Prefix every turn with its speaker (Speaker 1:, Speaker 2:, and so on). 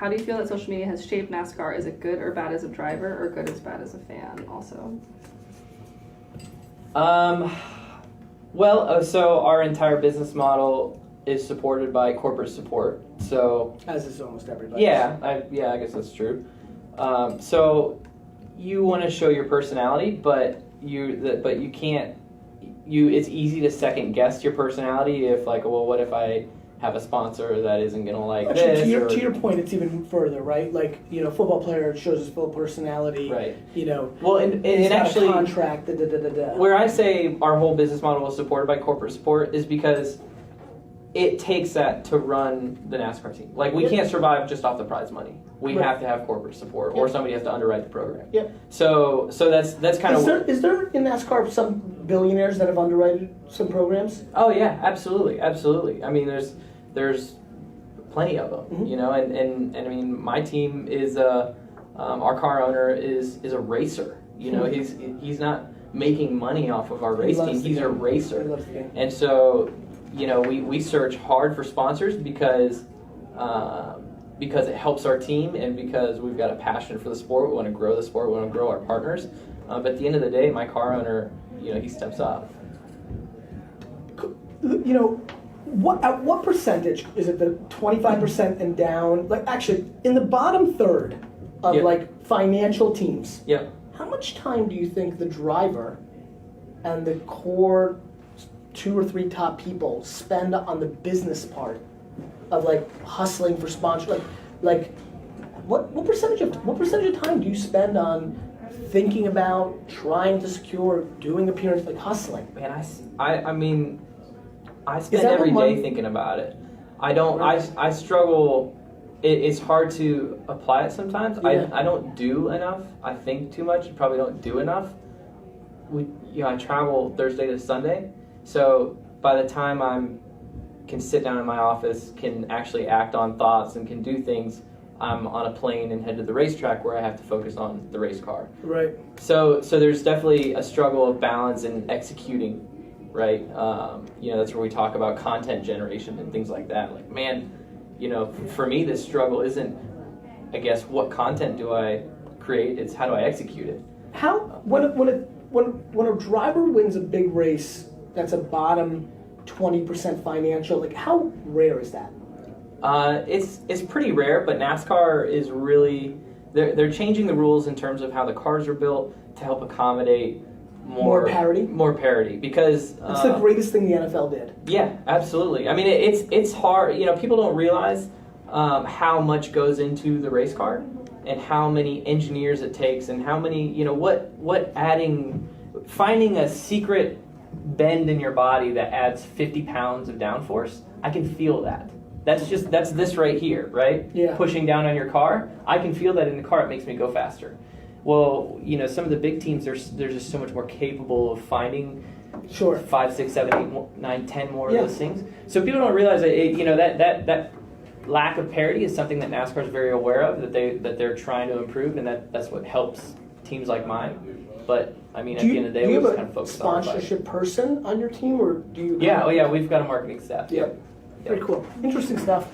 Speaker 1: how do you feel that social media has shaped NASCAR? Is it good or bad as a driver, or good as bad as a fan also?
Speaker 2: Well, so our entire business model is supported by corporate support. So
Speaker 3: as is almost everybody.
Speaker 2: Yeah, I guess that's true. So you want to show your personality, but you can't. It's easy to second guess your personality if, like, well, what if I have a sponsor that isn't going to like
Speaker 3: Actually,
Speaker 2: this?
Speaker 3: To your point, it's even further, right? Like, football player shows his full personality.
Speaker 2: Right.
Speaker 3: Well,
Speaker 2: and
Speaker 3: actually,
Speaker 2: actually,
Speaker 3: contract.
Speaker 2: Where I say our whole business model is supported by corporate support is because it takes that to run the NASCAR team. Like, we can't survive just off the prize money. We have to have corporate support, or somebody has to underwrite the program.
Speaker 3: Yep.
Speaker 2: So that's kind of.
Speaker 3: Is there in NASCAR some billionaires that have underwritten some programs?
Speaker 2: Oh yeah, absolutely. I mean, there's plenty of them,
Speaker 3: Mm-hmm.
Speaker 2: and I mean, my team is our car owner is a racer.
Speaker 3: Mm-hmm.
Speaker 2: He's not making money off of our race team. He's a racer,
Speaker 3: He loves the game.
Speaker 2: and so we search hard for sponsors because it helps our team, and because we've got a passion for the sport. We want to grow the sport. We want to grow our partners. But at the end of the day, my car owner, he steps up.
Speaker 3: What percentage is it? The 25% and down? Like, actually, in the bottom third of financial teams.
Speaker 2: Yep.
Speaker 3: How much time do you think the driver and the core 2 or 3 top people spend on the business part of hustling for sponsors? What percentage of time do you spend on thinking about trying to secure, doing appearance, hustling?
Speaker 2: Man, I mean, I spend every day thinking about it. I don't. I struggle. It's hard to apply it sometimes.
Speaker 3: Yeah.
Speaker 2: I don't do enough. I think too much. Probably don't do enough. I travel Thursday to Sunday, so by the time can sit down in my office, can actually act on thoughts, and can do things, I'm on a plane and head to the racetrack where I have to focus on the race car.
Speaker 3: Right.
Speaker 2: So there's definitely a struggle of balance and executing. Right, that's where we talk about content generation and things like that. Like, man, for me, this struggle isn't, I guess, what content do I create? It's how do I execute it.
Speaker 3: How when a driver wins a big race that's a bottom 20% financial, how rare is that?
Speaker 2: It's pretty rare, but NASCAR is really they're changing the rules in terms of how the cars are built to help accommodate more parity, because
Speaker 3: it's the greatest thing the NFL did.
Speaker 2: Yeah, absolutely. I mean, it's hard. People don't realize how much goes into the race car, and how many engineers it takes, and how many finding a secret bend in your body that adds 50 pounds of downforce. I can feel that. That's this right here, right?
Speaker 3: Yeah.
Speaker 2: Pushing down on your car. I can feel that in the car. It makes me go faster. Well, some of the big teams, they're just so much more capable of finding 5, 6, 7, 8, 9, 10 more of those things. So people don't realize that that lack of parity is something that NASCAR is very aware of, that they're trying to improve, and that's what helps teams like mine. But I mean, at the end of the day, we just kind of focus on
Speaker 3: sponsorship person on your team, or do you?
Speaker 2: Yeah, we've got a marketing staff.
Speaker 3: Yep. Very cool. Interesting stuff.